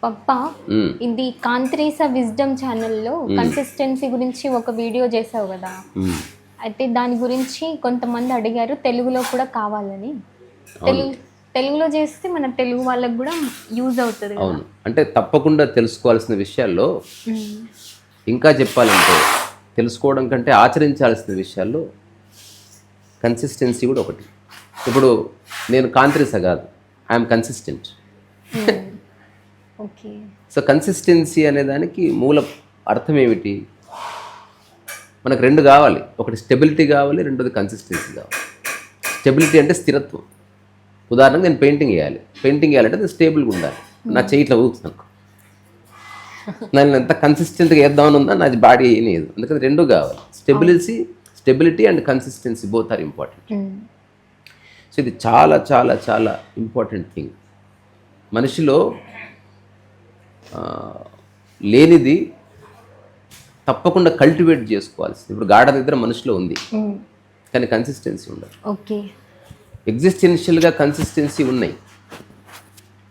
పప్పా ఇది కాంత్రీస విజ్డమ్ ఛానల్లో కన్సిస్టెన్సీ గురించి ఒక వీడియో చేసావు కదా. అయితే దాని గురించి కొంతమంది అడిగారు తెలుగులో కూడా కావాలని. తెలుగులో చేస్తే మన తెలుగు వాళ్ళకి కూడా యూజ్ అవుతుంది. అవును, అంటే తప్పకుండా తెలుసుకోవాల్సిన విషయాల్లో ఇంకా చెప్పాలంటే తెలుసుకోవడం కంటే ఆచరించాల్సిన విషయాల్లో కన్సిస్టెన్సీ కూడా ఒకటి. ఇప్పుడు నేను కాంత్రీస కాదు, I'm consistent. Okay. So consistency అనే దానికి మూల అర్థం ఏమిటి? మనకు రెండు కావాలి, ఒకటి స్టెబిలిటీ కావాలి, రెండోది కన్సిస్టెన్సీ కావాలి. స్టెబిలిటీ అంటే స్థిరత్వం. ఉదాహరణకు నేను పెయింటింగ్ వేయాలంటే నేను స్టేబుల్గా ఉండాలి. నా చేయి ఇట్లా ఊపుతాను, నేను ఎంత కన్సిస్టెంట్గా వేద్దామని ఉందా, నాది బాడీ లేదు. అందుకని రెండు కావాలి, stability and consistency both are important. So ఇది చాలా చాలా చాలా ఇంపార్టెంట్ థింగ్. మనిషిలో లేనిది తప్పకుండా కల్టివేట్ చేసుకోవాల్సింది. ఇప్పుడు గాఢ నిద్ర మనిషిలో ఉంది, కానీ కన్సిస్టెన్సీ ఉండదు. ఓకే. ఎగ్జిస్టెన్షియల్గా కన్సిస్టెన్సీ ఉన్నాయి,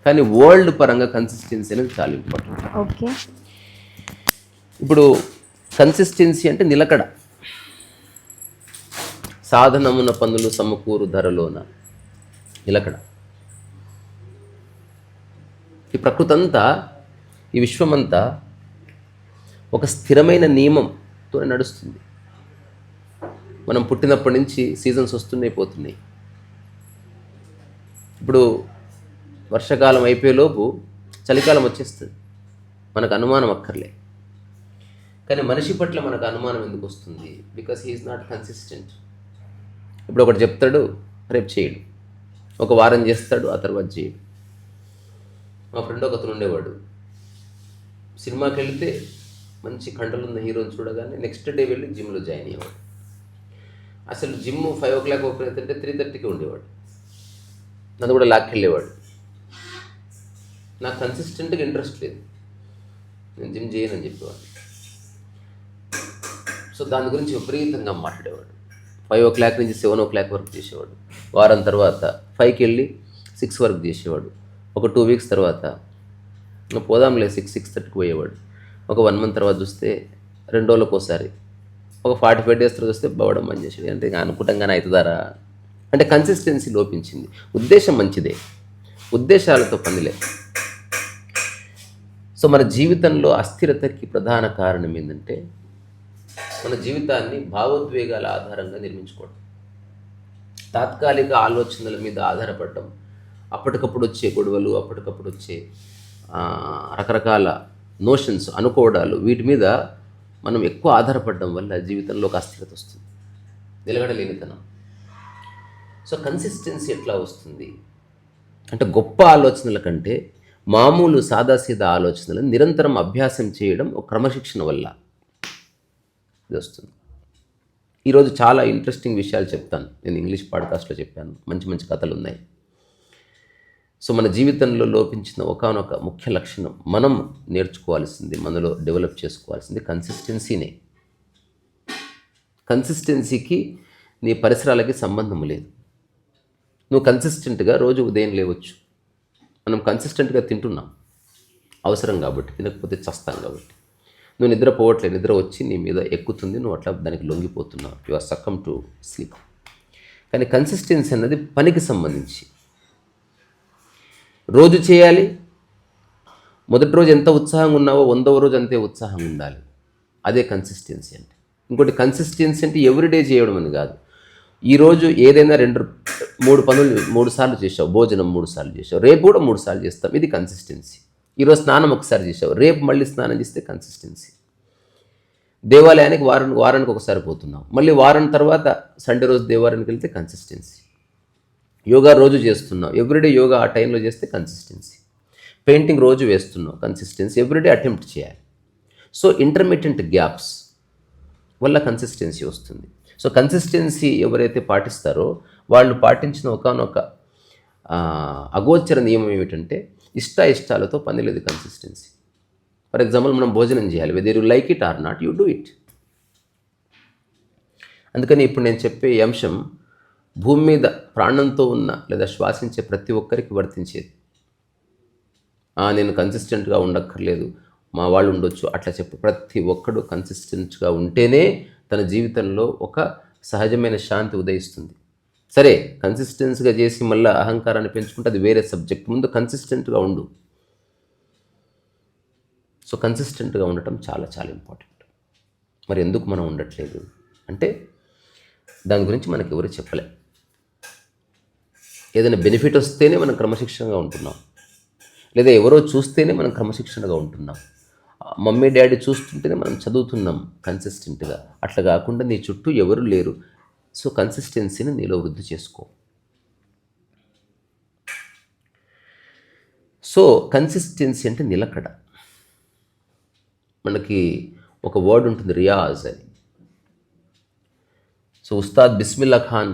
కానీ వరల్డ్ పరంగా కన్సిస్టెన్సీ అనేది చాలా ఇంపార్టెంట్. ఓకే. ఇప్పుడు కన్సిస్టెన్సీ అంటే నిలకడ. సాధనమున పనులు సమకూరు ధరలోన నిలకడ. ఈ ప్రకృతి అంతా, ఈ విశ్వమంతా ఒక స్థిరమైన నియమంతో నడుస్తుంది. మనం పుట్టినప్పటి నుంచి సీజన్స్ వస్తున్నాయి, పోతున్నాయి. ఇప్పుడు వర్షాకాలం అయిపోయేలోపు చలికాలం వచ్చేస్తుంది, మనకు అనుమానం అక్కర్లే. కానీ మనిషి పట్ల మనకు అనుమానం ఎందుకు వస్తుంది? Because he's not consistent. ఇప్పుడు ఒకటి చెప్తాడు, రేపు చేయడు. ఒక వారం చేస్తాడు, ఆ తర్వాత చేయడు. మా ఫ్రెండ్ ఒకతను ఉండేవాడు, సినిమాకి వెళితే మంచి కండలున్న హీరోని చూడగానే నెక్స్ట్ డే వెళ్ళి జిమ్లో జాయిన్ అయ్యేవాడు. అసలు జిమ్ 5 o'clock ఓపెన్ అవుతుంటే 3:30కి ఉండేవాడు. నన్ను కూడా లాక్కెళ్ళేవాడు. నాకు కన్సిస్టెంట్గా ఇంట్రెస్ట్ లేదు, నేను జిమ్ చేయనని చెప్పేవాడు. సో దాని గురించి విపరీతంగా మాట్లాడేవాడు. 5 o'clock నుంచి 7 o'clock వరకు చేసేవాడు. వారం తర్వాత 5కి వెళ్ళి 6 వరకు చేసేవాడు. ఒక 2 weeks తర్వాత పోదాంలే 6:30కి పోయేవాడు. ఒక 1 month తర్వాత చూస్తే 2 రోజులకు ఒకసారి, ఒక 45 days తర్వాత వస్తే బవడం బంద్ చేసేది. అంటే అనుకుంటాంగానే అవుతుందారా అంటే కన్సిస్టెన్సీ లోపించింది. ఉద్దేశం మంచిదే, ఉద్దేశాలతో పనిలే. సో మన జీవితంలో అస్థిరతకి ప్రధాన కారణం ఏంటంటే మన జీవితాన్ని భావోద్వేగాల ఆధారంగా నిర్మించుకోవడం, తాత్కాలిక ఆలోచనల మీద ఆధారపడడం, అప్పటికప్పుడు వచ్చే గొడవలు, అప్పటికప్పుడు వచ్చే రకరకాల నోషన్స్, అనుకోవడాలు, వీటి మీద మనం ఎక్కువ ఆధారపడడం వల్ల జీవితంలో ఒక అస్థిరత వస్తుంది, నిలకడలేనితనం. సో కన్సిస్టెన్సీ ఎట్లా వస్తుంది అంటే గొప్ప ఆలోచనల కంటే మామూలు సాదాసీదా ఆలోచనలను నిరంతరం అభ్యాసం చేయడం, ఒక క్రమశిక్షణ వల్ల ఇది వస్తుంది. ఈరోజు చాలా ఇంట్రెస్టింగ్ విషయాలు చెప్తాను. నేను ఇంగ్లీష్ పాడ్కాస్ట్లో చెప్పాను, మంచి మంచి కథలు ఉన్నాయి. సో మన జీవితంలో లోపించిన ఒకానొక ముఖ్య లక్షణం, మనం నేర్చుకోవాల్సింది, మనలో డెవలప్ చేసుకోవాల్సింది కన్సిస్టెన్సీనే. కన్సిస్టెన్సీకి నీ పరిసరాలకి సంబంధం లేదు. నువ్వు కన్సిస్టెంట్గా రోజు ఉదయం లేవచ్చు. మనం కన్సిస్టెంట్గా తింటున్నాం, అవసరం కాబట్టి, తినకపోతే చస్తాం కాబట్టి. నువ్వు నిద్రపోవట్లేదు, నిద్ర వచ్చి నీ మీద ఎక్కుతుంది, నువ్వు అట్లా దానికి లొంగిపోతున్నావు, యు ఆర్ సక్కమ్ టు స్లీప్. కానీ కన్సిస్టెన్సీ అన్నది పనికి సంబంధించి. రోజు చేయాలి, మొదటి రోజు ఎంత ఉత్సాహంగా ఉన్నావో 100వ రోజు అంతే ఉత్సాహంగా ఉండాలి. అదే కన్సిస్టెన్సీ అంటే. ఇంకోటి కన్సిస్టెన్సీ అంటే ఎవ్రీడే చేయడం అని కాదు. ఈరోజు ఏదైనా 2-3 పనులు 3 సార్లు చేసావు, భోజనం 3 సార్లు చేసావు, రేపు కూడా 3 సార్లు చేస్తాం, ఇది కన్సిస్టెన్సీ. ఈరోజు స్నానం ఒకసారి చేసావు, రేపు మళ్ళీ స్నానం చేస్తే కన్సిస్టెన్సీ. దేవాలయానికి వారానికి ఒకసారి పోతున్నావు, మళ్ళీ వారం తర్వాత సండే రోజు దేవాలయానికి వెళ్తే కన్సిస్టెన్సీ. యోగా రోజు చేస్తున్నావు, ఎవ్రీడే యోగా ఆ టైంలో చేస్తే కన్సిస్టెన్సీ. పెయింటింగ్ రోజు వేస్తున్నావు, కన్సిస్టెన్సీ. ఎవ్రీడే అటెంప్ట్ చేయాలి. సో ఇంటర్మీడియట్ గ్యాప్స్ వల్ల కన్సిస్టెన్సీ వస్తుంది. సో కన్సిస్టెన్సీ ఎవరైతే పాటిస్తారో వాళ్ళు పాటించిన ఒకానొక అగోచర నియమం ఏమిటంటే ఇష్టాలతో పని లేదు కన్సిస్టెన్సీ. ఫర్ ఎగ్జాంపుల్, మనం భోజనం చేయాలి, whether you like it or not, you do it. అందుకని ఇప్పుడు నేను చెప్పే ఈ అంశం భూమి మీద ప్రాణంతో ఉన్న లేదా శ్వాసించే ప్రతి ఒక్కరికి వర్తించేది. నేను కన్సిస్టెంట్గా ఉండక్కర్లేదు, మా వాళ్ళు ఉండొచ్చు అట్లా చెప్పు. ప్రతి ఒక్కడు కన్సిస్టెంట్గా ఉంటేనే తన జీవితంలో ఒక సహజమైన శాంతి ఉదయిస్తుంది. సరే, కన్సిస్టెన్సీగా చేసి మళ్ళీ అహంకారాన్ని పెంచుకుంటే అది వేరే సబ్జెక్ట్. ముందు కన్సిస్టెంట్గా ఉండు. సో కన్సిస్టెంట్గా ఉండటం చాలా చాలా ఇంపార్టెంట్. మరి ఎందుకు మనం ఉండట్లేదు అంటే దాని గురించి మనకి ఎవరు చెప్పలే. ఏదైనా బెనిఫిట్ వస్తేనే మనం క్రమశిక్షణగా ఉంటున్నాం, లేదా ఎవరో చూస్తేనే మనం క్రమశిక్షణగా ఉంటున్నాం. మమ్మీ డాడీ చూస్తుంటేనే మనం చదువుతున్నాం కన్సిస్టెంట్గా. అట్లా కాకుండా నీ చుట్టూ ఎవరు లేరు. సో కన్సిస్టెన్సీని నీలో వృద్ధి చేసుకో. సో కన్సిస్టెన్సీ అంటే నిలకడ. మనకి ఒక వర్డ్ ఉంటుంది రియాజ్ అని. సో ఉస్తాద్ బిస్మిల్లా ఖాన్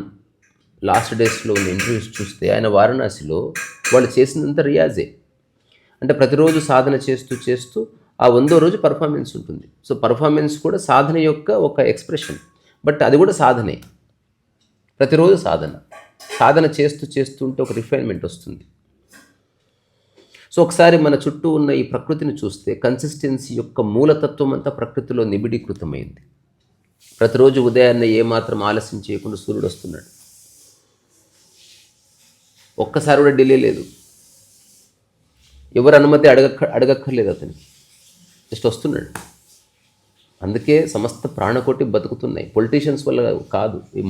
లాస్ట్ డేస్లో ఉన్న ఇంటర్వ్యూస్ చూస్తే ఆయన వారణాసిలో వాళ్ళు చేసినంత రియాజే. అంటే ప్రతిరోజు సాధన చేస్తూ చేస్తూ ఆ 100వ రోజు పర్ఫార్మెన్స్ ఉంటుంది. సో పర్ఫార్మెన్స్ కూడా సాధన యొక్క ఒక ఎక్స్ప్రెషన్, బట్ అది కూడా సాధనే. ప్రతిరోజు సాధన చేస్తూ చేస్తుంటే ఒక రిఫైన్మెంట్ వస్తుంది. సో ఒకసారి మన చుట్టూ ఉన్న ఈ ప్రకృతిని చూస్తే కన్సిస్టెన్సీ యొక్క మూలతత్వం అంతా ప్రకృతిలో నిబిడీకృతమైంది. ప్రతిరోజు ఉదయాన్నే ఏమాత్రం ఆలస్యం చేయకుండా సూర్యుడు వస్తున్నాడు. ఒక్కసారి కూడా డిలే లేదు. ఎవరు అనుమతి అడగక్కర్లేదు అతనికి, జస్ట్ వస్తున్నాడు. అందుకే సమస్త ప్రాణకోటి బతుకుతున్నాయి. పొలిటీషియన్స్ వల్ల కాదు, ఈ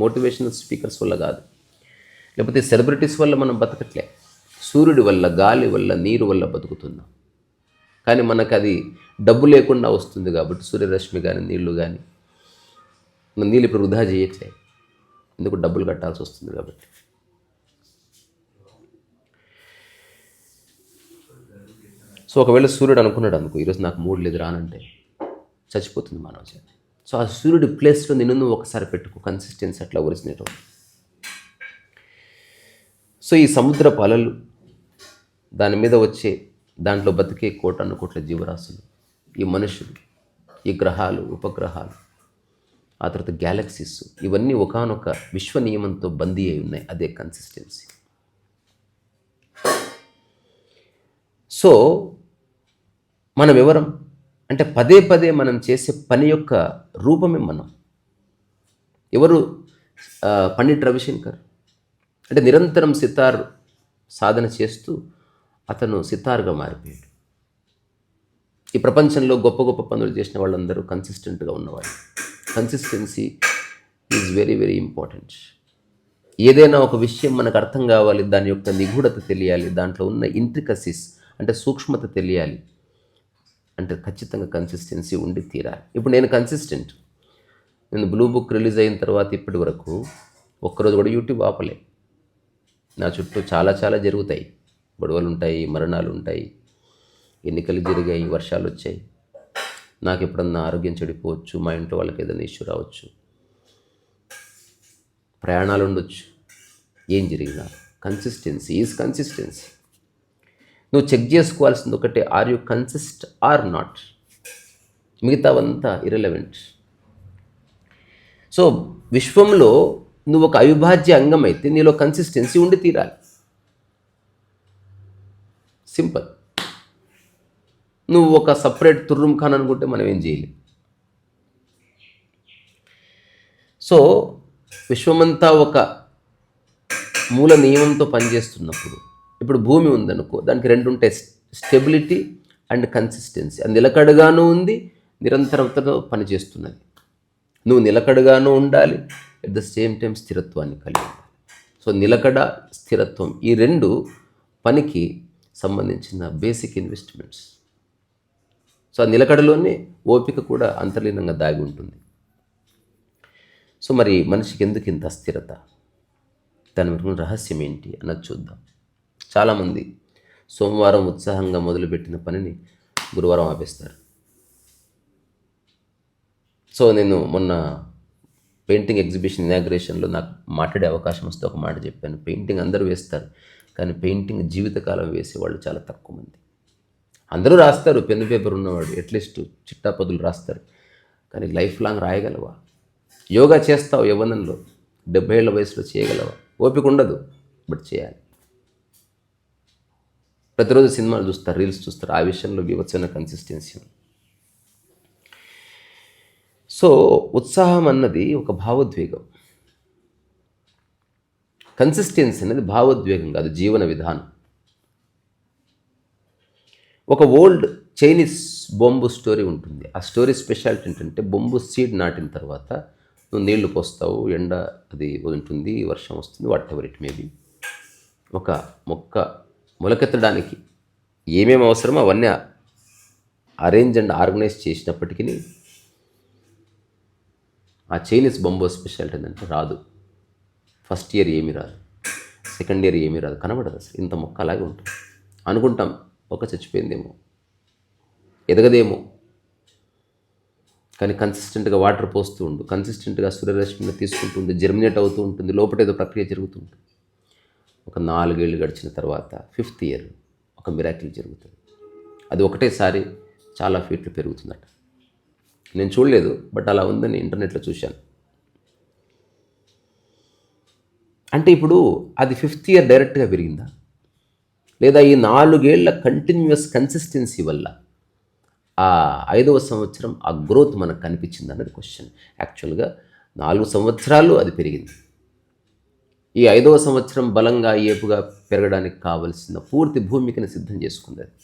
మోటివేషనల్ స్పీకర్స్ వల్ల కాదు, లేకపోతే సెలబ్రిటీస్ వల్ల మనం బతకట్లే. సూర్యుడి వల్ల, గాలి వల్ల, నీరు వల్ల బతుకుతున్నాం. కానీ మనకు అది డబ్బు లేకుండా వస్తుంది కాబట్టి సూర్యరశ్మి కానీ నీళ్లు కానీ, నీళ్ళు ఇప్పుడు వృధా చేయట్లే, ఎందుకు డబ్బులు కట్టాల్సి వస్తుంది కాబట్టి. సో ఒకవేళ సూర్యుడు అనుకున్నాడు అనుకో, ఈరోజు నాకు మూడు లేదు రానంటే చచ్చిపోతుంది మానవ జాతి. సో ఆ సూర్యుడి ప్లేస్లో నిన్ను ఒకసారి పెట్టుకో. కన్సిస్టెన్సీ అట్లా ఒరిజినేట్ అవుతుంది. సో ఈ సముద్రపు అలలు, దాని మీద వచ్చే, దాంట్లో బతికే కోట్ల జీవరాశులు, ఈ మనుషులు, ఈ గ్రహాలు, ఉపగ్రహాలు, ఆ తర్వాత గ్యాలక్సీస్, ఇవన్నీ ఒకానొక విశ్వ నియమంతో బందీ అయి ఉన్నాయి. అదే కన్సిస్టెన్సీ. సో మనం ఎవరం అంటే పదే పదే మనం చేసే పని యొక్క రూపమే మనం. ఎవరు? పండిట్ రవిశంకర్ అంటే నిరంతరం సితార్ సాధన చేస్తూ అతను సితార్గా మారిపోయాడు. ఈ ప్రపంచంలో గొప్ప గొప్ప పనులు చేసిన వాళ్ళందరూ కన్సిస్టెంట్గా ఉన్నవాళ్ళు. Consistency is very very important. ఏదైనా ఒక విషయం మనకు అర్థం కావాలి, దాని యొక్క నిగూఢత తెలియాలి, దాంట్లో ఉన్న ఇంట్రికసీస్ అంటే సూక్ష్మత తెలియాలి అంటే ఖచ్చితంగా కన్సిస్టెన్సీ ఉండి తీరాలి. ఇప్పుడు నేను కన్సిస్టెంట్. నేను బ్లూ బుక్ రిలీజ్ అయిన తర్వాత ఇప్పటి వరకు ఒక్కరోజు కూడా యూట్యూబ్ ఆపలే. నా చుట్టూ చాలా చాలా జరుగుతాయి, గొడవలు ఉంటాయి, మరణాలు ఉంటాయి, ఎన్నికలు జరిగాయి, వర్షాలు వచ్చాయి, నాకు ఎప్పుడన్నా ఆరోగ్యం చెడిపోవచ్చు, మా ఇంట్లో వాళ్ళకి ఏదైనా ఇష్యూ రావచ్చు, ప్రయాణాలు ఉండొచ్చు. ఏం జరిగినా కన్సిస్టెన్సీ ఈజ్ కన్సిస్టెన్సీ. నువ్వు చెక్ చేసుకోవాల్సింది ఒకటే, are you consist or not. మిగతావంతా ఇర్రెలవెంట్. సో విశ్వంలో నువ్వు ఒక అవిభాజ్య అంగం అయితే నీలో కన్సిస్టెన్సీ ఉండి తీరాలి. సింపుల్. నువ్వు ఒక సపరేట్ తుర్రుం ఖాన్ అనుకుంటే మనం ఏం చేయలేం. సో విశ్వమంతా ఒక మూల నియమంతో పనిచేస్తున్నప్పుడు, ఇప్పుడు భూమి ఉందనుకో, దానికి రెండు ఉంటాయి, స్టెబిలిటీ అండ్ కన్సిస్టెన్సీ. అది నిలకడగాను ఉంది, నిరంతరతతో పనిచేస్తున్నది. నువ్వు నిలకడగాను ఉండాలి, అట్ ద సేమ్ టైం స్థిరత్వాన్ని కలిగి ఉండాలి. సో నిలకడ, స్థిరత్వం, ఈ రెండు పనికి సంబంధించిన బేసిక్ ఇన్వెస్ట్మెంట్స్. సో ఆ నిలకడలోనే ఓపిక కూడా అంతర్లీనంగా దాగి ఉంటుంది. సో మరి మనిషికి ఎందుకు ఇంత అస్థిరత, దాని వెనుక రహస్యం ఏంటి అన్నది చూద్దాం. చాలామంది సోమవారం ఉత్సాహంగా మొదలుపెట్టిన పనిని గురువారం ఆపేస్తారు. సో నేను మొన్న పెయింటింగ్ ఎగ్జిబిషన్ ఇనాగ్రేషన్లో నాకు మాట్లాడే అవకాశం వస్తే ఒక మాట చెప్పాను. పెయింటింగ్ అందరూ వేస్తారు, కానీ పెయింటింగ్ జీవితకాలం వేసేవాళ్ళు చాలా తక్కువ మంది. అందరూ రాస్తారు, పెన్ను పేపర్ ఉన్నవాడు అట్లీస్ట్ చిట్టాపదులు రాస్తారు, కానీ లైఫ్ లాంగ్ రాయగలవా? యోగా చేస్తావు యవ్వనంలో, 70 ఏళ్ల వయసులో చేయగలవా? ఓపిక ఉండదు, బట్ చేయాలి. ప్రతిరోజు సినిమాలు చూస్తారు, రీల్స్ చూస్తారు. ఆ విషయంలో వివత్సమైన కన్సిస్టెన్సీ ఉంది. సో ఉత్సాహం అన్నది ఒక భావోద్వేగం. కన్సిస్టెన్సీ అనేది భావోద్వేగం కాదు, జీవన విధానం. ఒక ఓల్డ్ చైనీస్ బొంబు స్టోరీ ఉంటుంది. ఆ స్టోరీ స్పెషాలిటీ ఏంటంటే, బొంబు సీడ్ నాటిన తర్వాత నువ్వు నీళ్లు పోస్తావు, ఎండ అది ఉంటుంది, వర్షం వస్తుంది, వాట్ ఎవర్ ఇట్ మేబీ. ఒక మొక్క మొలకెత్తడానికి ఏమేమి అవసరమో అవన్నీ అరేంజ్ అండ్ ఆర్గనైజ్ చేసినప్పటికీ ఆ చైనీస్ బొంబు స్పెషాలిటీ ఏంటంటే రాదు. ఫస్ట్ ఇయర్ ఏమీ రాదు, సెకండ్ ఇయర్ ఏమీ రాదు, కనబడదు అసలు. ఇంత మొక్క అలాగే ఉంటుంది. అనుకుంటాం ఒక చచ్చిపోయిందేమో, ఎదగదేమో, కానీ కన్సిస్టెంట్గా వాటర్ పోస్తూ ఉండు, కన్సిస్టెంట్గా సూర్యరశ్మిని తీసుకుంటుంది, జర్మినేట్ అవుతూ ఉంటుంది, లోపల ఏదో ప్రక్రియ జరుగుతుంటుంది. ఒక 4 ఏళ్ళు గడిచిన తర్వాత 5th ఇయర్ ఒక మిరాకిల్ జరుగుతుంది. అది ఒకటేసారి చాలా ఫీట్లు పెరుగుతుందట. నేను చూడలేదు, బట్ అలా ఉందని ఇంటర్నెట్లో చూశాను. అంటే ఇప్పుడు అది 5th ఇయర్ డైరెక్ట్గా పెరిగిందా, లేదా ఈ 4 ఏళ్ల కంటిన్యూస్ కన్సిస్టెన్సీ వల్ల ఆ 5వ సంవత్సరం ఆ గ్రోత్ మనకు కనిపించింది అన్నది క్వశ్చన్. యాక్చువల్గా 4 సంవత్సరాలు అది పెరిగింది. ఈ 5వ సంవత్సరం బలంగా ఏపుగా పెరగడానికి కావలసిన పూర్తి భూమికని సిద్ధం చేసుకుంది అది.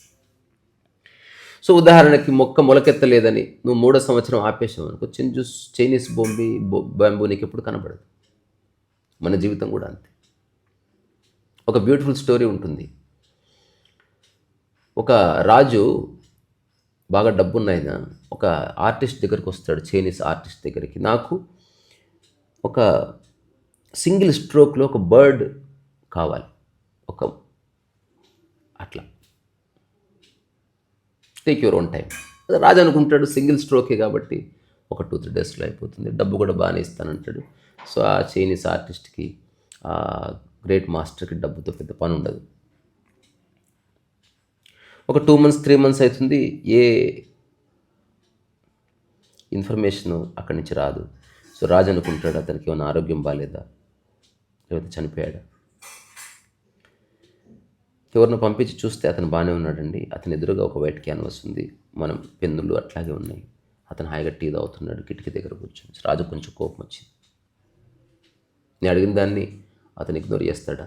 సో ఉదాహరణకి మొక్క మొలకెత్తలేదని నువ్వు 3వ సంవత్సరం ఆపేసావు అనుకో, చైనీస్ బాంబూ నీకు ఎప్పుడు కనబడదు. మన జీవితం కూడా అంతే. ఒక బ్యూటిఫుల్ స్టోరీ ఉంటుంది. ఒక రాజు బాగా డబ్బున్నాయన ఒక ఆర్టిస్ట్ దగ్గరికి వస్తాడు, చైనీస్ ఆర్టిస్ట్ దగ్గరికి. నాకు ఒక సింగిల్ స్ట్రోక్లో ఒక బర్డ్ కావాలి, ఒక అట్లా, టేక్ యువర్ ఓన్ టైం. రాజు అనుకుంటాడు సింగిల్ స్ట్రోకే కాబట్టి ఒక 2-3 డేస్లో అయిపోతుంది, డబ్బు కూడా బాగానే ఇస్తానంటాడు. సో ఆ చైనీస్ ఆర్టిస్ట్కి, ఆ గ్రేట్ మాస్టర్కి డబ్బుతో పెద్ద పని ఉండదు. ఒక 2 months 3 months అవుతుంది, ఏ ఇన్ఫర్మేషన్ అక్కడి నుంచి రాదు. సో రాజు అనుకుంటాడు అతనికి ఏమైనా ఆరోగ్యం బాగాలేదా, లేకపోతే చనిపోయాడా. ఎవరిని పంపించి చూస్తే అతను బాగానే ఉన్నాడండి. అతని ఎదురుగా ఒక వైట్ క్యాన్వాస్ ఉంది, మనం పెన్నులు అట్లాగే ఉన్నాయి. అతను హాయిగా టీ తాగుతున్నాడు, కిటికీ దగ్గర కూర్చొని. రాజు కొంచెం కోపం వచ్చింది. నేను అడిగిన దాన్ని అతను ఇగ్నోర్ చేస్తాడా?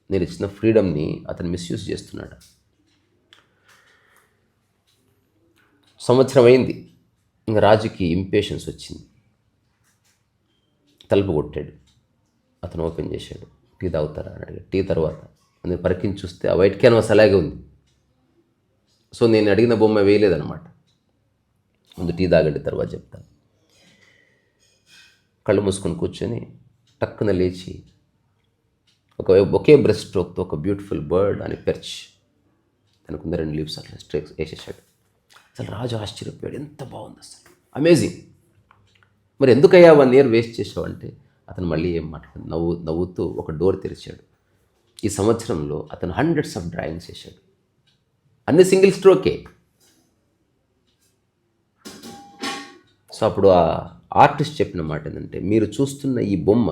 నేను ఇచ్చిన ఫ్రీడమ్ని అతను మిస్యూజ్ చేస్తున్నాడా? సంవత్సరం అయింది, ఇంకా రాజుకి ఇంపేషన్స్ వచ్చింది. తలుపు కొట్టాడు. అతను ఓపెన్ చేశాడు. టీ తాగుతారా అని అడిగాడు. టీ తర్వాత నేను పరికించి చూస్తే ఆ వైట్ క్యాన్వాస్ అలాగే ఉంది. సో నేను అడిగిన బొమ్మ వేయలేదన్నమాట. ముందు టీ తాగండి, తర్వాత చెప్తాను. కళ్ళు మూసుకొని కూర్చొని టక్కున లేచి ఒకే బ్రష్ స్ట్రోక్తో ఒక బ్యూటిఫుల్ బర్డ్ అని పెర్చ్ తనకుంద 2 లీవ్స్ అట్లా స్ట్రోక్స్ వేసేసాడు. అసలు రాజు ఆశ్చర్యపోయాడు, ఎంత బాగుంది అసలు, అమేజింగ్. మరి ఎందుకయ్యా 1 year వేస్ట్ చేసావు అంటే, అతను మళ్ళీ ఏం మాట్లాడు, నవ్వుతూ ఒక డోర్ తెరిచాడు. ఈ సంవత్సరంలో అతను hundreds of drawings వేసాడు, అన్ని సింగిల్ స్ట్రోకే. సో అప్పుడు ఆ ఆర్టిస్ట్ చెప్పిన మాట ఏంటంటే, మీరు చూస్తున్న ఈ బొమ్మ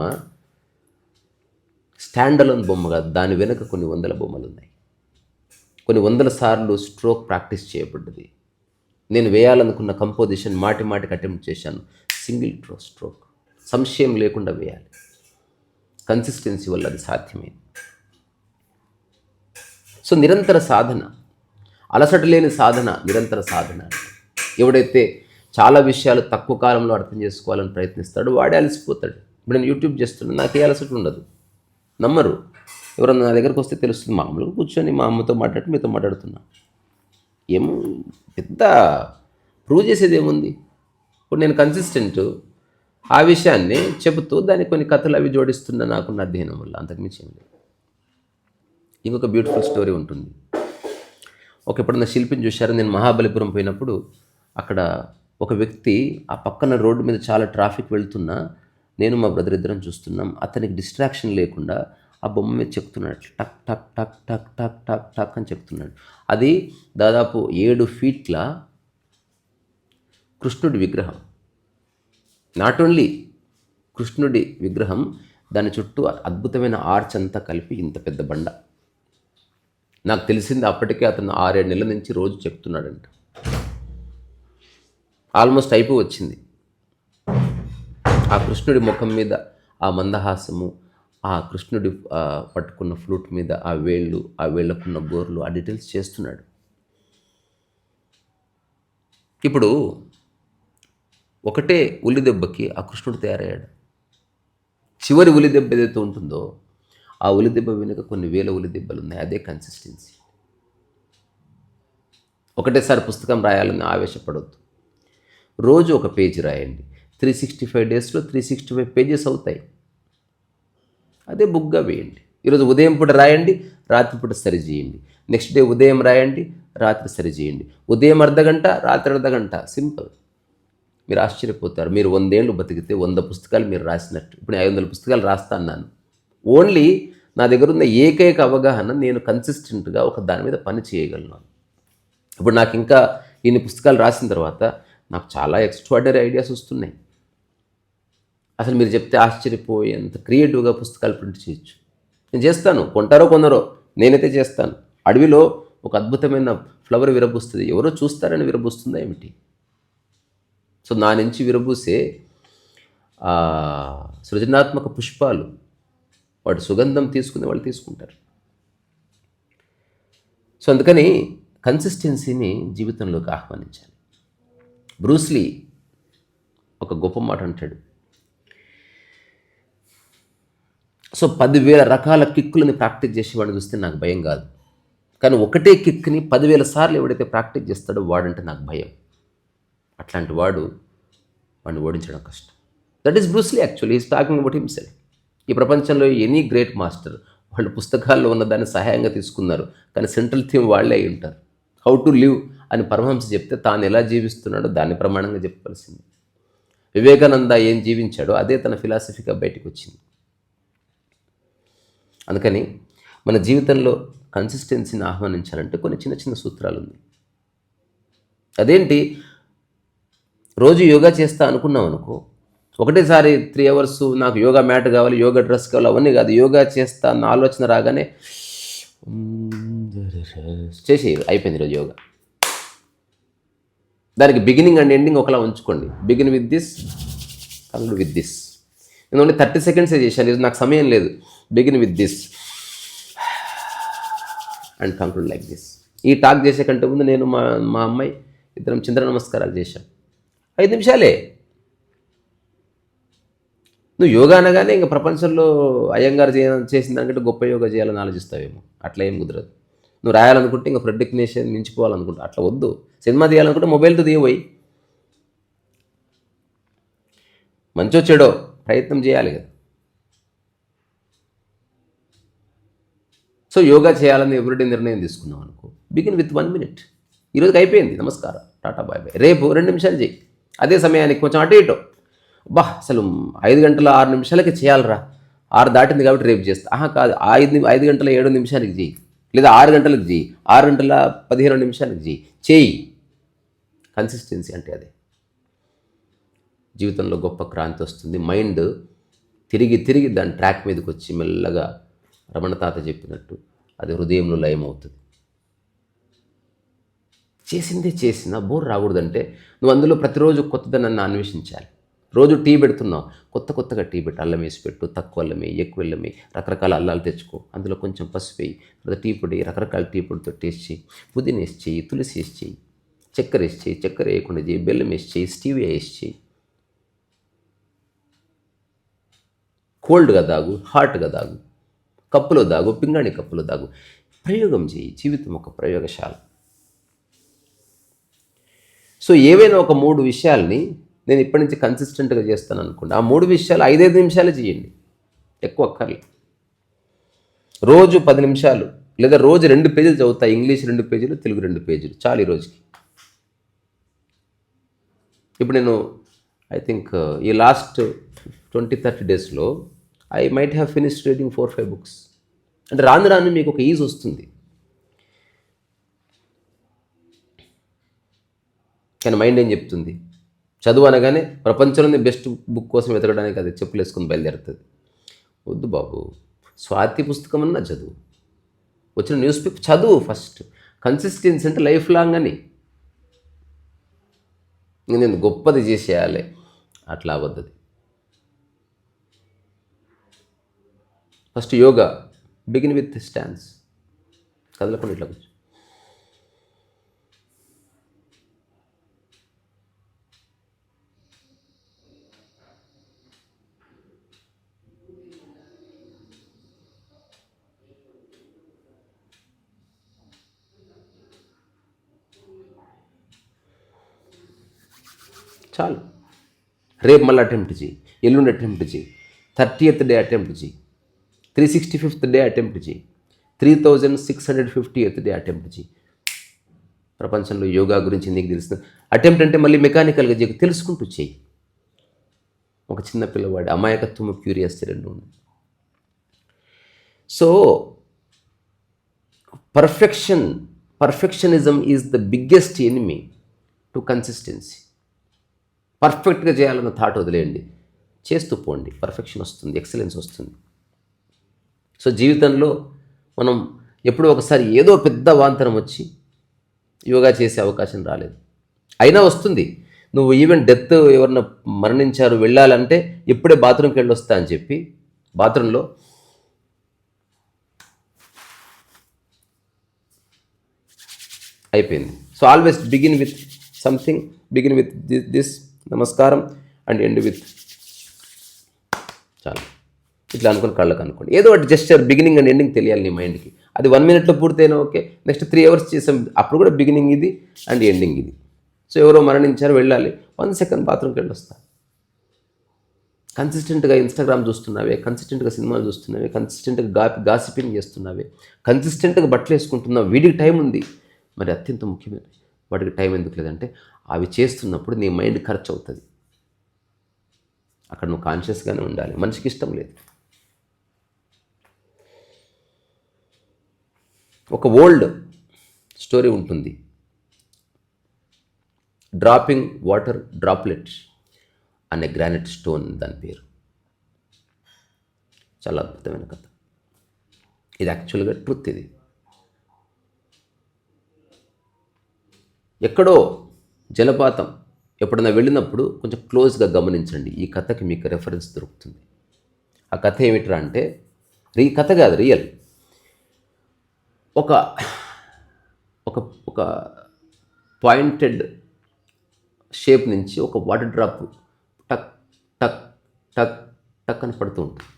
స్టాండ్ అలోన్ బొమ్మ కాదు, దాని వెనుక కొన్ని 100 బొమ్మలు ఉన్నాయి, కొన్ని 100 సార్లు స్ట్రోక్ ప్రాక్టీస్ చేయబడ్డది. నేను వేయాలనుకున్న కంపోజిషన్ మాటికి అటెంప్ట్ చేశాను, సింగిల్ స్ట్రోక్, సంశయం లేకుండా వేయాలి. కన్సిస్టెన్సీ వల్ల అది సాధ్యమైంది. సో నిరంతర సాధన, అలసట లేని సాధన, నిరంతర సాధన. ఎవడైతే చాలా విషయాలు తక్కువ కాలంలో అర్థం చేసుకోవాలని ప్రయత్నిస్తాడో వాడే అలసిపోతాడు. ఇప్పుడు నేను యూట్యూబ్ చేస్తున్నాను, నాకు ఏ అలసట ఉండదు, నమ్మరు. ఎవరన్నా నా దగ్గరకు వస్తే తెలుస్తుంది. మామూలుగా కూర్చొని మా అమ్మతో మాట్లాడి మీతో మాట్లాడుతున్నా, ఏమో పెద్ద ప్రూవ్ చేసేది ఏముంది. ఇప్పుడు నేను కన్సిస్టెంట్, ఆ విషయాన్ని చెబుతూ దానికి కొన్ని కథలు అవి జోడిస్తున్నా నాకున్న అధ్యయనం వల్ల, అంతకుమించి ఏం లేదు. ఇంకొక బ్యూటిఫుల్ స్టోరీ ఉంటుంది. ఎప్పుడన్నా శిల్పిని చూశారు. నేను మహాబలిపురం పోయినప్పుడు అక్కడ ఒక వ్యక్తి ఆ పక్కన రోడ్డు మీద చాలా ట్రాఫిక్ వెళ్తున్నా నేను మా బ్రదర్ ఇద్దరం చూస్తున్నాం. అతనికి డిస్ట్రాక్షన్ లేకుండా ఆ బొమ్మ మీద చెక్తున్నాడు, టక్ టక్ టక్ టక్ టక్ టక్ టక్ అని చెక్తున్నాడు. అది దాదాపు 7 feet కృష్ణుడి విగ్రహం. నాట్ ఓన్లీ కృష్ణుడి విగ్రహం, దాని చుట్టూ అద్భుతమైన ఆర్చ్ అంతా కలిపి ఇంత పెద్ద బండ. నాకు తెలిసింది అప్పటికే అతను 6-7 నెలల నుంచి రోజు చెప్తున్నాడంట. ఆల్మోస్ట్ అయిపోయి వచ్చింది. ఆ కృష్ణుడి ముఖం మీద ఆ మందహాసము, ఆ కృష్ణుడి పట్టుకున్న ఫ్లూట్ మీద ఆ వేళ్ళకున్న గోర్లు, ఆ డీటెయిల్స్ చేస్తున్నాడు. ఇప్పుడు ఒకటే ఉలి దెబ్బకి ఆ కృష్ణుడు తయారయ్యాడు. చివరి ఉలి దెబ్బ ఏదైతే ఉంటుందో ఆ ఉలి దెబ్బ వెనుక కొన్ని వేల ఉలి దెబ్బలు ఉన్నాయి. అదే కన్సిస్టెన్సీ. ఒకటేసారి పుస్తకం రాయాలని ఆవేశపడవద్దు. రోజు ఒక పేజీ రాయండి. 365 డేస్లో 365 పేజెస్ అవుతాయి. అదే బుక్గా వేయండి. ఈరోజు ఉదయం పూట రాయండి, రాత్రిపూట సరి చేయండి. నెక్స్ట్ డే ఉదయం రాయండి, రాత్రి సరి చేయండి. ఉదయం అర్ధగంట, రాత్రి అర్ధగంట. సింపుల్. మీరు ఆశ్చర్యపోతారు. మీరు 100 ఏళ్ళు బతికితే 100 పుస్తకాలు మీరు రాసినట్టు. ఇప్పుడు 500 పుస్తకాలు రాస్తా అన్నాను. ఓన్లీ నా దగ్గర ఉన్న ఏకైక అవగాహన నేను కన్సిస్టెంట్గా ఒక దాని మీద పని చేయగలను. ఇప్పుడు నాకు ఇంకా ఇన్ని పుస్తకాలు రాసిన తర్వాత నాకు చాలా ఎక్స్ట్రాడనరీ ఐడియాస్ వస్తున్నాయి. అసలు మీరు చెప్తే ఆశ్చర్యపోయేంత క్రియేటివ్గా పుస్తకాలు ప్రింట్ చేయొచ్చు. నేను చేస్తాను. కొంటారో కొనరో, నేనైతే చేస్తాను. అడవిలో ఒక అద్భుతమైన ఫ్లవర్ విరబూస్తుంది. ఎవరో చూస్తారని విరబూస్తుందా ఏమిటి? సో నా నుంచి విరబూసే సృజనాత్మక పుష్పాలు, వాటి సుగంధం తీసుకునే వాళ్ళు తీసుకుంటారు. సో అందుకని కన్సిస్టెన్సీని జీవితంలోకి ఆహ్వానించాలి. బ్రూస్లీ ఒక గొప్ప మాట అంటాడు. సో 10,000 రకాల కిక్కులని ప్రాక్టీస్ చేసేవాడిని చూస్తే నాకు భయం కాదు. కానీ ఒకటే కిక్ని 10,000 సార్లు ఎవడైతే ప్రాక్టీస్ చేస్తాడో వాడంటే నాకు భయం. అట్లాంటి వాడిని ఓడించడం కష్టం. That is Bruce Lee. Actually is talking about himself. ఈ ప్రపంచంలో ఎనీ గ్రేట్ మాస్టర్ వాళ్ళు పుస్తకాల్లో ఉన్న దాన్ని సహాయంగా తీసుకున్నారు, కానీ సెంట్రల్ థీమ్ వాళ్ళే అయి ఉంటారు. హౌ టు లివ్ అని పరమహంస చెప్తే తాను ఎలా జీవిస్తున్నాడో దాన్ని ప్రమాణంగా చెప్పవలసింది. వివేకానంద ఏం జీవించాడో అదే తన ఫిలాసఫీగా బయటకు వచ్చింది. అందుకని మన జీవితంలో కన్సిస్టెన్సీని ఆహ్వానించాలంటే కొన్ని చిన్న చిన్న సూత్రాలు ఉన్నాయి. అదేంటి? రోజు యోగా చేస్తా అనుకున్నాం అనుకో, ఒకటేసారి 3 hours నాకు యోగా మ్యాట్ కావాలి, యోగా డ్రెస్ కావాలి, అవన్నీ కాదు. యోగా చేస్తా అన్న ఆలోచన రాగానే చేసి అయిపోయింది ఈరోజు యోగా. దానికి బిగినింగ్ అండ్ ఎండింగ్ ఒకలా ఉంచుకోండి. Begin with this, conclude with this. నేను ఓన్లీ 30 seconds చేశాను, ఈరోజు నాకు సమయం లేదు. Begin with this and conclude like this. ఈ టాక్ చేసే కంటే ముందు నేను మా అమ్మాయి ఇద్దరం చంద్ర నమస్కారాలు చేశాం. 5 నిమిషాలే. నువ్వు యోగా అనగానే ఇంకా ప్రపంచంలో అయ్యంగారు చేసిన దానికంటే గొప్ప యోగా చేయాలని ఆలోచిస్తావేమో. అట్లా ఏం కుదరదు. నువ్వు రాయాలనుకుంటే ఇంకా ఫ్రెడ్రిక్ నేషన్ మించిపోవాలనుకుంటా, అట్లా వద్దు. సినిమా తీయాలనుకుంటే మొబైల్తో తీయబోయి మంచో చెడో ప్రయత్నం చేయాలి కదా. సో యోగా చేయాలని ఎవ్రీడే నిర్ణయం తీసుకున్నాం అనుకో, బిగిన్ విత్ 1 minute. ఈరోజుకి అయిపోయింది, నమస్కారం, టాటా బాయ్ బాయ్. రేపు 2 నిమిషాలు చేయి. అదే సమయానికి కొంచెం అటు ఇటు. అసలు 5 గంటల 6 నిమిషాలకి చేయాలరా, 6 దాటింది కాబట్టి రేపు చేస్తా. కాదు, 5 గంటల 7 నిమిషాలకి చేయి, లేదా 6 గంటలకు చేయి, 6 గంటల 15 నిమిషాలకు చేయి. కన్సిస్టెన్సీ అంటే అదే. జీవితంలో గొప్ప క్రాంతి వస్తుంది. మైండ్ తిరిగి దాని ట్రాక్ మీదకి వచ్చి మెల్లగా రమణ తాత చెప్పినట్టు అది హృదయంలో లయం అవుతుంది. చేసిందే చేసినా బోర్ రాకూడదంటే నువ్వు అందులో ప్రతిరోజు కొత్తదనాన్ని అన్వేషించాలి. రోజు టీ పెడుతున్నావు, కొత్తగా టీ పెట్టు. అల్లం వేసి పెట్టు, తక్కువ అల్లం వేయి, ఎక్కువ అల్లం వేయి, రకరకాల అల్లాలు తెచ్చుకో, అందులో కొంచెం పసుపు వేయి, తర్వాత టీ పొడి, రకరకాల టీ పొడితో టేస్ట్ చేయి, పుదీనా వేసి చేయి, తులసి వేసి చేయి, చక్కెర వేసి చేయి, చక్కెర వేయకుండా చేయి, బెల్లం వేసి చేయి, స్టీవియా వేసి చేయి. కోల్డ్గా దాగు, హాట్గా దాగు, కప్పులో దాగు, పింగాణి కప్పులో దాగు. ప్రయోగం చేయి. జీవితం ఒక ప్రయోగశాల. సో ఏవైనా ఒక 3 విషయాల్ని నేను ఇప్పటి నుంచి కన్సిస్టెంట్గా చేస్తాను అనుకోండి. ఆ 3 విషయాలు 5 నిమిషాలు చేయండి, ఎక్కువ అక్కర్లేదు. రోజు 10 నిమిషాలు, లేదా రోజు 2 పేజీలు చదువుతా. ఇంగ్లీష్ 2 పేజీలు, తెలుగు 2 పేజీలు చాలు ఈ రోజుకి. ఇప్పుడు నేను ఐ థింక్ ఈ లాస్ట్ 20-30 డేస్లో I might have finished reading 4-5 books. అంటే రాను మీకు ఒక ఈజ్ వస్తుంది. కానీ మైండ్ ఏం చెప్తుంది? చదువు అనగానే ప్రపంచంలోనే బెస్ట్ బుక్ కోసం వెతకడానికి అది చెప్పులు వేసుకొని బయలుదేరుతుంది. వద్దు బాబు, స్వాతి పుస్తకం అన్నా చదువు, వచ్చిన న్యూస్ పేపర్ చదువు ఫస్ట్. కన్సిస్టెన్సీ అంటే లైఫ్ లాంగ్ అని. నేను గొప్పది చేసేయాలి అట్లా అవ్వద్దు. First yoga begin with stance. కదలకుండా ఇట్లా కూర్చో. చాలు. రేపు మళ్ళీ అటెంప్ట్ చేయి, ఎల్లుండి అటెంప్ట్ చేయి, 30th డే అటెంప్ట్ చేయి, 365th డే అటెంప్ట్ చేయి, 3650th డే అటెంప్ట్ చేయి. ప్రపంచంలో యోగా గురించి నీకు తెలుస్తుంది. అటెంప్ట్ అంటే మళ్ళీ మెకానికల్గా చేయి, తెలుసుకుంటూ చేయి. ఒక చిన్న పిల్లవాడి అమాయకత్వము, క్యూరియాసిటీ రెండు ఉంది. So perfectionism is the biggest enemy to consistency. పర్ఫెక్ట్గా చేయాలన్న థాట్ వదిలేయండి, చేస్తూ పోండి, పర్ఫెక్షన్ వస్తుంది, ఎక్సలెన్స్ వస్తుంది. సో జీవితంలో మనం ఎప్పుడో ఒకసారి ఏదో పెద్ద వాంతరం వచ్చి యోగా చేసే అవకాశం రాలేదు, అయినా వస్తుంది. నువ్వు ఈవెన్ డెత్ ఎవరన్నా మరణించారు వెళ్ళాలంటే ఇప్పుడే బాత్రూమ్కి వెళ్ళి వస్తా అని చెప్పి బాత్రూంలో అయిపోయింది. So always begin with something, begin with this నమస్కారం అండ్ ఎండ్ విత్ చాలు. ఇట్లా అనుకుని కళ్ళకు అనుకోండి, ఏదో ఒకటి జస్చర్ బిగినింగ్ అండ్ ఎండింగ్ తెలియాలి నీ మైండ్కి. అది 1 minute పూర్తయినా ఓకే, నెక్స్ట్ 3 hours చేసాం, అప్పుడు కూడా బిగినింగ్ ఇది అండ్ ఎండింగ్ ఇది. సో ఎవరో మరణించారు వెళ్ళాలి, 1 second బాత్రూమ్కి వెళ్ళి వస్తా. కన్సిస్టెంట్గా ఇన్స్టాగ్రామ్ చూస్తున్నావే, కన్సిస్టెంట్గా సినిమాలు చూస్తున్నావే, కన్సిస్టెంట్గా గాసిపింగ్ చేస్తున్నావే, కన్సిస్టెంట్గా బట్టలు వేసుకుంటున్నావు, వీడికి టైం ఉంది. మరి అత్యంత ముఖ్యమైన వాటికి టైం ఎందుకు లేదంటే అవి చేస్తున్నప్పుడు నీ మైండ్ ఖర్చు అవుతుంది. అక్కడ నువ్వు కాన్షియస్గానే ఉండాలి. మనిషికి ఇష్టం లేదు. ఒక ఓల్డ్ స్టోరీ ఉంటుంది, డ్రాపింగ్ వాటర్ డ్రాప్లెట్స్ అనే గ్రానైట్ స్టోన్ దాని పేరు. చాలా అద్భుతమైన కథ. ఇది యాక్చువల్గా ట్రూత్. ఇది ఎక్కడో జలపాతం ఎప్పుడైనా వెళ్ళినప్పుడు కొంచెం క్లోజ్గా గమనించండి, ఈ కథకి మీకు రెఫరెన్స్ దొరుకుతుంది. ఆ కథ ఏమిట్రా అంటే, కథ కాదు, రియల్. ఒక ఒక ఒక పాయింటెడ్ షేప్ నుంచి ఒక వాటర్ డ్రాప్ టక్ టక్ టక్ టక్ అని పడుతూ ఉంటుంది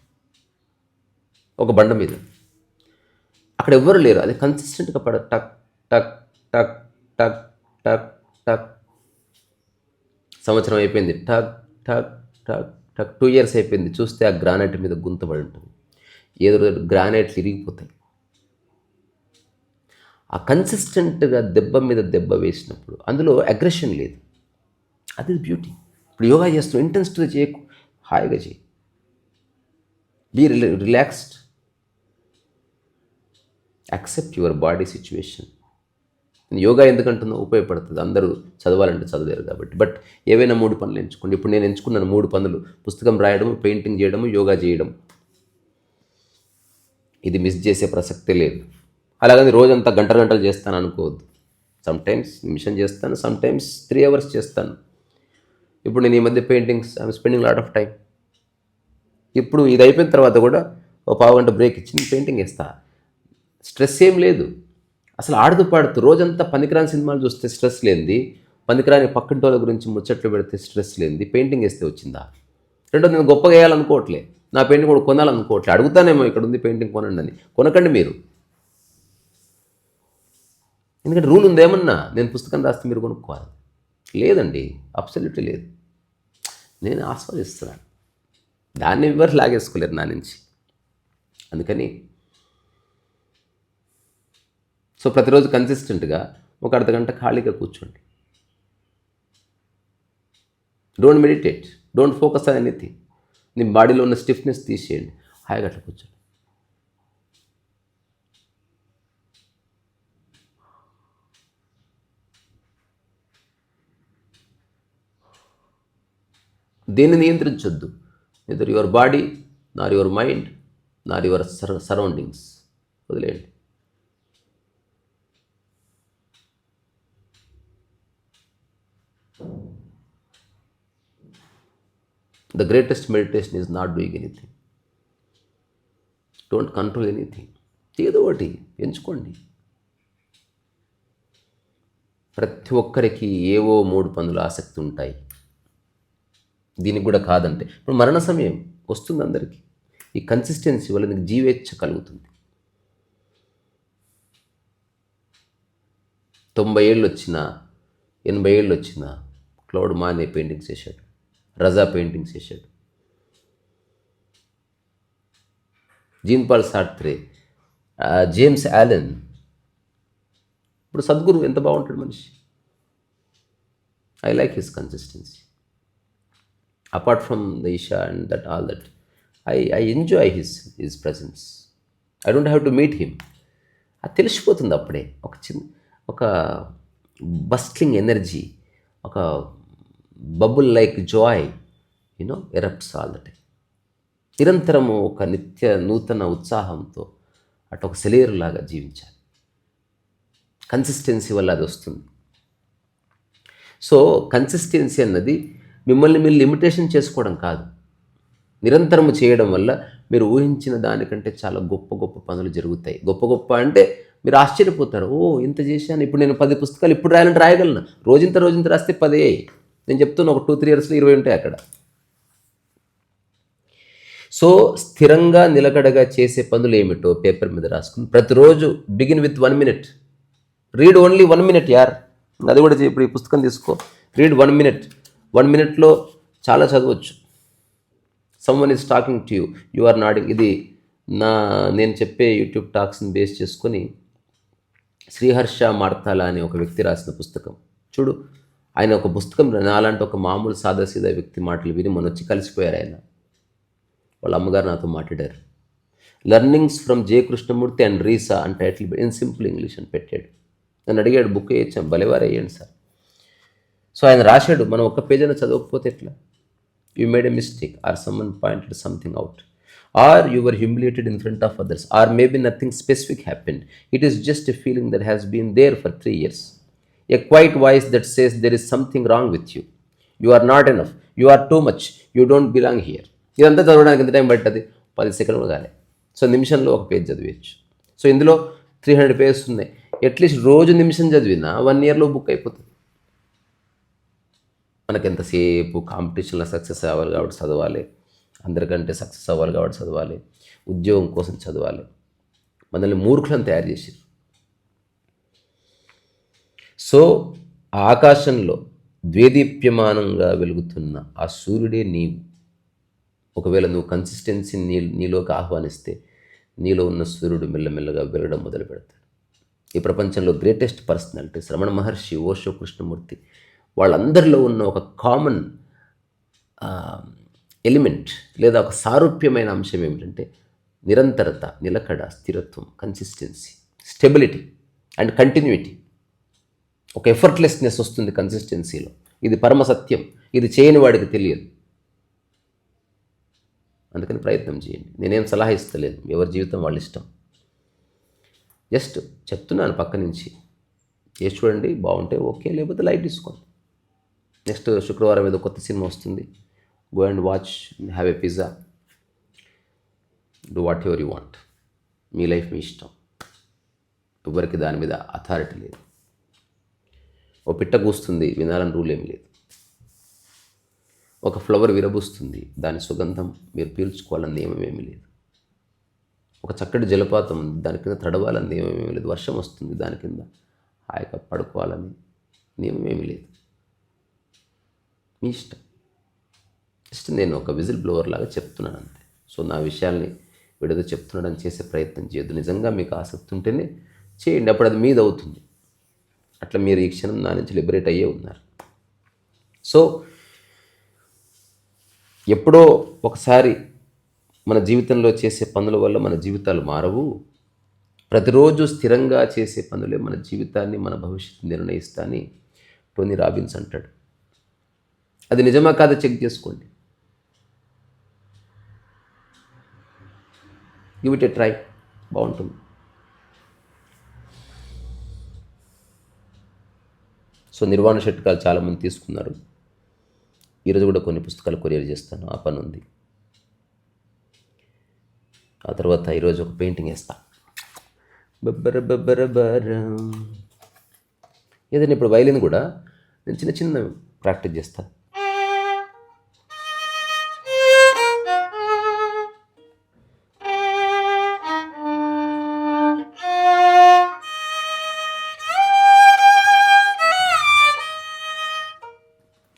ఒక బండ మీద. అక్కడ ఎవ్వరు లేరు, అది కన్సిస్టెంట్గా టక్ టక్ టక్ టక్ టక్ టక్. సంవత్సరం అయిపోయింది, టక్ టక్ టక్ టక్. 2 years అయిపోయింది, చూస్తే ఆ గ్రానైట్ మీద గుంతబడి ఉంటుంది. ఏదో గ్రానైట్లు ఇరిగిపోతాయి. ఆ కన్సిస్టెంట్గా దెబ్బ మీద దెబ్బ వేసినప్పుడు అందులో అగ్రెషన్ లేదు. అది బ్యూటీ. ఇప్పుడు యోగా చేస్తూ ఇంటెన్సిటీగా చేయకు, హాయిగా చేయి, be relaxed, accept your body situation. Yoga ఎందుకంటుందో ఉపయోగపడుతుంది. అందరూ చదవాలంటే చదవలేరు కాబట్టి. బట్ ఏవైనా 3 పనులు ఎంచుకోండి. ఇప్పుడు నేను ఎంచుకున్నాను 3 పనులు: పుస్తకం రాయడం, పెయింటింగ్ చేయడము, యోగా చేయడం. ఇది మిస్ చేసే ప్రసక్తే లేదు. అలాగని రోజంతా గంటలు చేస్తాను అనుకోవద్దు. సమ్టైమ్స్ నిమిషం చేస్తాను, సమ్టైమ్స్ 3 hours చేస్తాను. ఇప్పుడు నేను ఈ మధ్య paintings I'm spending lot of time. ఇప్పుడు ఇది అయిపోయిన తర్వాత కూడా ఒక 1/2 గంట బ్రేక్ ఇచ్చి నేను పెయింటింగ్ వేస్తా. స్ట్రెస్ ఏం లేదు అసలు. ఆడుతూ పాడుతూ రోజంతా పనికిరాని సినిమాలు చూస్తే స్ట్రెస్ లేనిది, పనికిరాని పక్కింటి వాళ్ళ గురించి ముచ్చట్లు పెడితే స్ట్రెస్ లేనిది పెయింటింగ్ వేస్తే వచ్చిందా? రెండోది, నేను గొప్పగా వేయాలనుకోవట్లే, నా పెయింటింగ్ కూడా కొనాలనుకోవట్లే. అడుగుతానేమో ఇక్కడ ఉంది పెయింటింగ్ కొనండి అని. కొనకండి మీరు. ఎందుకంటే రూల్ ఉందేమన్నా, నేను పుస్తకం రాస్తే మీరు కొనుక్కోవాలి? లేదండి, అబ్సల్యూట్లీ లేదు. నేను ఆస్వాదిస్తున్నాను, దాన్ని ఎవరు లాగేసుకోలేరు నా నుంచి. అందుకని సో ప్రతిరోజు కన్సిస్టెంట్గా ఒక అర్ధగంట ఖాళీగా కూర్చోండి. Don't meditate, don't focus on anything. నీ బాడీలో ఉన్న స్టిఫ్నెస్ తీసేయండి, హాయిగా అట్లా కూర్చోండి. దేన్ని నియంత్రించొద్దు, Nether your body, Nar your mind, Nar your surroundings. వదిలేయండి. The greatest meditation is not doing anything. Don't control anything. ఏదో ఒకటి ఎంచుకోండి. ప్రతి ఒక్కరికి ఏవో 3 పనులు ఆసక్తి ఉంటాయి. దీనికి కూడా కాదంటే ఇప్పుడు మరణ సమయం వస్తుంది అందరికీ. ఈ కన్సిస్టెన్సీ వల్ల నీకు జీవేచ్ఛ కలుగుతుంది. 90 ఏళ్ళు వచ్చినా 80 ఏళ్ళు వచ్చినా క్లౌడ్ మానే పెయింటింగ్స్ వేశాడు, రజా పెయింటింగ్స్ వేశాడు, Jean Paul Sartre, James Allen. ఇప్పుడు సద్గురు ఎంత బాగుంటాడు మనిషి. I like his consistency. Apart from the Isha and that all that, I enjoy his presence. I don't have to meet him. అది తెలిసిపోతుంది అప్పుడే. ఒక బస్ట్లింగ్ ఎనర్జీ, ఒక bubble like joy erupts all the time. నిరంతరము ఒక నిత్య నూతన ఉత్సాహంతో అటు ఒక సెలేరులాగా జీవించాలి. కన్సిస్టెన్సీ వల్ల అది వస్తుంది. సో కన్సిస్టెన్సీ అన్నది మిమ్మల్ని మీరు లిమిటేషన్ చేసుకోవడం కాదు. నిరంతరము చేయడం వల్ల మీరు ఊహించిన దానికంటే చాలా గొప్ప గొప్ప పనులు జరుగుతాయి. గొప్ప గొప్ప అంటే మీరు ఆశ్చర్యపోతారు. ఇప్పుడు నేను 10 పుస్తకాలు ఇప్పుడు రాయాలంటే రాయగలను. రోజంత రాస్తే 10 అయ్యాయి. నేను చెప్తున్నా, ఒక 2-3 ఇయర్స్లో 20 ఉంటాయి అక్కడ. సో స్థిరంగా నిలకడగా చేసే పనులు ఏమిటో పేపర్ మీద రాసుకుని ప్రతిరోజు begin with 1 minute. Read only 1 minute యార్. అది కూడా ఇప్పుడు ఈ పుస్తకం తీసుకో, రీడ్ 1 minute. 1 minuteలో చాలా చదవచ్చు. Someone is talking to you, you are nodding. ఇది నేను చెప్పే యూట్యూబ్ టాక్స్ని బేస్ చేసుకొని శ్రీహర్ష మార్తాల అనే ఒక వ్యక్తి రాసిన పుస్తకం చూడు. ఆయన ఒక పుస్తకం నాలాంటి ఒక మామూలు సాదాసీదా వ్యక్తి మాటలు విని వచ్చి కలిసిపోయారు. ఆయన వాళ్ళ అమ్మగారు నాతో మాట్లాడారు. Learnings from J Krishnamurti and రీసా అని టైటిల్ ఇన్ సింపుల్ ఇంగ్లీష్ అని పెట్టాడు. నన్ను అడిగాడు, బుక్ వేయచ్చాం, భలేవారు వేయండి సార్. సో ఆయన రాశాడు, మనం ఒక్క పేజ్ అయినా చదవకపోతే ఎట్లా? You made a mistake, or someone pointed something out, or you were humiliated in front of others, or maybe nothing specific happened. It is just a feeling that has been there for 3 years. A quiet voice that says there is something wrong with you. You are not enough. You are too much. You don't belong here. ఇదంతా చదవడానికి ఎంత time పట్టదు? 10 సెకండ్లు కాలే. So నిమిషంలో ఒక page చదివేయచ్చు. So ఇందులో 300 pages ఉన్నాయి. అట్లీస్ట్ రోజు నిమిషం చదివినా 1 yearలో బుక్ అయిపోతుంది. మనకి ఎంతసేపు కాంపిటీషన్లో సక్సెస్ అవ్వాలి కాబట్టి చదవాలి, అందరికంటే సక్సెస్ అవ్వాలి కాబట్టి చదవాలి, ఉద్యోగం కోసం చదవాలి. మనల్ని మూర్ఖులను తయారు చేసారు. సో ఆకాశంలో ద్వేదీప్యమానంగా వెలుగుతున్న ఆ సూర్యుడే నీవు. ఒకవేళ నువ్వు కన్సిస్టెన్సీ నీలోకి ఆహ్వానిస్తే నీలో ఉన్న సూర్యుడు మెల్లమెల్లగా వెలగడం మొదలు పెడతాడు. ఈ ప్రపంచంలో గ్రేటెస్ట్ పర్సనాలిటీస్ రమణ మహర్షి, ఓషో, కృష్ణమూర్తి, వాళ్ళందరిలో ఉన్న ఒక కామన్ ఎలిమెంట్ లేదా ఒక సారూప్యమైన అంశం ఏమిటంటే నిరంతరత, నిలకడ, స్థిరత్వం, కన్సిస్టెన్సీ, స్టెబిలిటీ అండ్ కంటిన్యూటీ. ఒక ఎఫర్ట్లెస్నెస్ వస్తుంది కన్సిస్టెన్సీలో. ఇది పరమ సత్యం. ఇది చేయని వాడికి తెలియదు. అందుకని ప్రయత్నం చేయండి. నేనేం సలహా ఇస్తలేదు, ఎవరి జీవితం వాళ్ళ ఇష్టం. జస్ట్ చెప్తున్నాను పక్క నుంచి. చేసి చూడండి, బాగుంటే ఓకే, లేకపోతే లైట్ తీసుకోండి. నెక్స్ట్ శుక్రవారం ఏదో కొత్త సినిమా వస్తుంది. Go and watch, have a pizza, do whatever you want. మీ లైఫ్ మీ ఇష్టం. ఎవరికి దాని మీద అథారిటీ లేదు. ఓ పిట్ట కూస్తుంది, వినాలని రూల్ ఏమి లేదు. ఒక ఫ్లవర్ విరబూస్తుంది, దాని సుగంధం మీరు పీల్చుకోవాలని నియమం ఏమీ లేదు. ఒక చక్కటి జలపాతం ఉంది, దాని కింద తడవాలని నియమం ఏమీ లేదు. వర్షం వస్తుంది, దాని కింద హాయిగా పడుకోవాలని నియమం ఏమీ లేదు. మీ ఇష్టం. జస్ట్ నేను ఒక విజిల్ బ్లోవర్ లాగా చెప్తున్నాను అంతే. సో నా విషయాల్ని వీడేదో చెప్తున్నాడని చేసే ప్రయత్నం చేయొద్దు. నిజంగా మీకు ఆసక్తి ఉంటేనే చేయండి, అప్పుడు అది మీది అవుతుంది. అట్లా మీరు ఈ క్షణం నా నుంచి లిబరేట్ అయ్యే ఉన్నారు. సో ఎప్పుడో ఒకసారి మన జీవితంలో చేసే పనుల వల్ల మన జీవితాలు మారవు. ప్రతిరోజు స్థిరంగా చేసే పనులే మన జీవితాన్ని, మన భవిష్యత్తు నిర్ణయిస్తా అని టోనీ రాబిన్స్ అంటాడు. అది నిజమా కాదా చెక్ చేసుకోండి. గివ్ ఇట్ ఏ ట్రై, బాగుంటుంది. సో నిర్వాణ షట్కాలు చాలామంది తీసుకున్నారు. ఈరోజు కూడా కొన్ని పుస్తకాలు కొరియర్ చేస్తాను, ఆ పని ఉంది. ఆ తర్వాత ఈరోజు ఒక పెయింటింగ్ వేస్తా. బబ్బర బబ్బర బరం. ఏదైనా ఇప్పుడు వైలిన్ కూడా నేను చిన్న చిన్న ప్రాక్టీస్ చేస్తాను.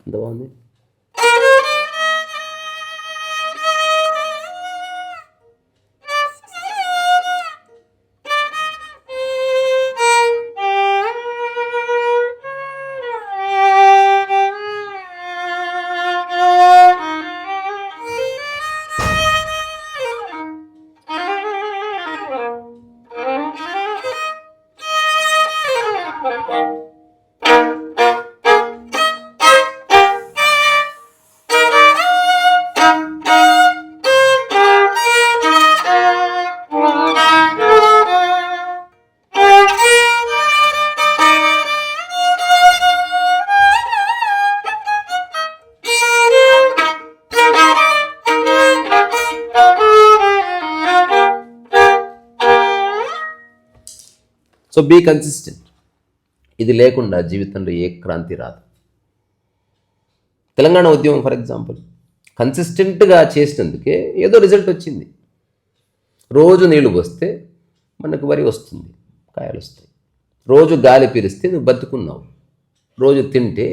ఎంత బాగుంది. So be consistent. ఇది లేకుండా జీవితంలో ఏ క్రాంతి రాదు. తెలంగాణ ఉద్యమం ఫర్ ఎగ్జాంపుల్ కన్సిస్టెంట్గా చేసినందుకే ఏదో రిజల్ట్ వచ్చింది. రోజు నీళ్లు పోస్తే మనకు వరి వస్తుంది, కాయలు వస్తాయి. రోజు గాలి పీలిస్తే నువ్వు బతుకున్నావు. రోజు తింటే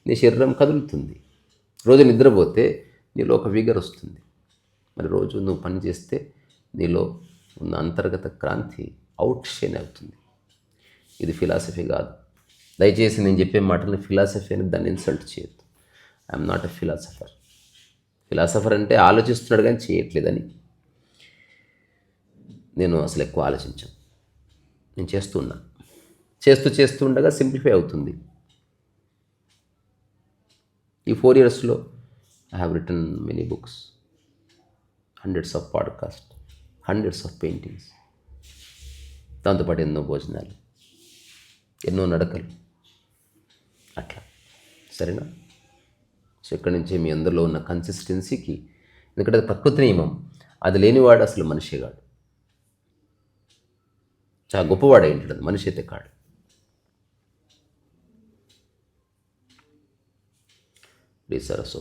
నీ శరీరం కదులుతుంది. రోజు నిద్రపోతే నీలో ఒక విగర్ వస్తుంది. మరి రోజు నువ్వు పని చేస్తే నీలో ఉన్న అంతర్గత క్రాంతి అవుట్షైన్ అవుతుంది. ఇది ఫిలాసఫీ కాదు. దయచేసి నేను చెప్పే మాటలను ఫిలాసఫీ అని దాన్ని ఇన్సల్ట్ చేయొద్దు. I'm not a philosopher. Philosopher అంటే ఆలోచిస్తున్నాడు కానీ చేయట్లేదని. నేను అసలు ఎక్కువ ఆలోచించాను, నేను చేస్తూ ఉండగా సింప్లిఫై అవుతుంది. ఈ 4 yearsలో I have written many books, hundreds of podcast, hundreds of paintings, దాంతోపాటు ఎన్నో భోజనాలు, ఎన్నో నడకలు, అట్లా. సరేనా? సో ఇక్కడి నుంచి మీ అందరిలో ఉన్న కన్సిస్టెన్సీకి, ఎందుకంటే అది ప్రకృతి నియమం, అది లేనివాడు అసలు మనిషే కాడు. చాలా గొప్పవాడే ఉంటుంది, మనిషి అయితే కాడు. These are so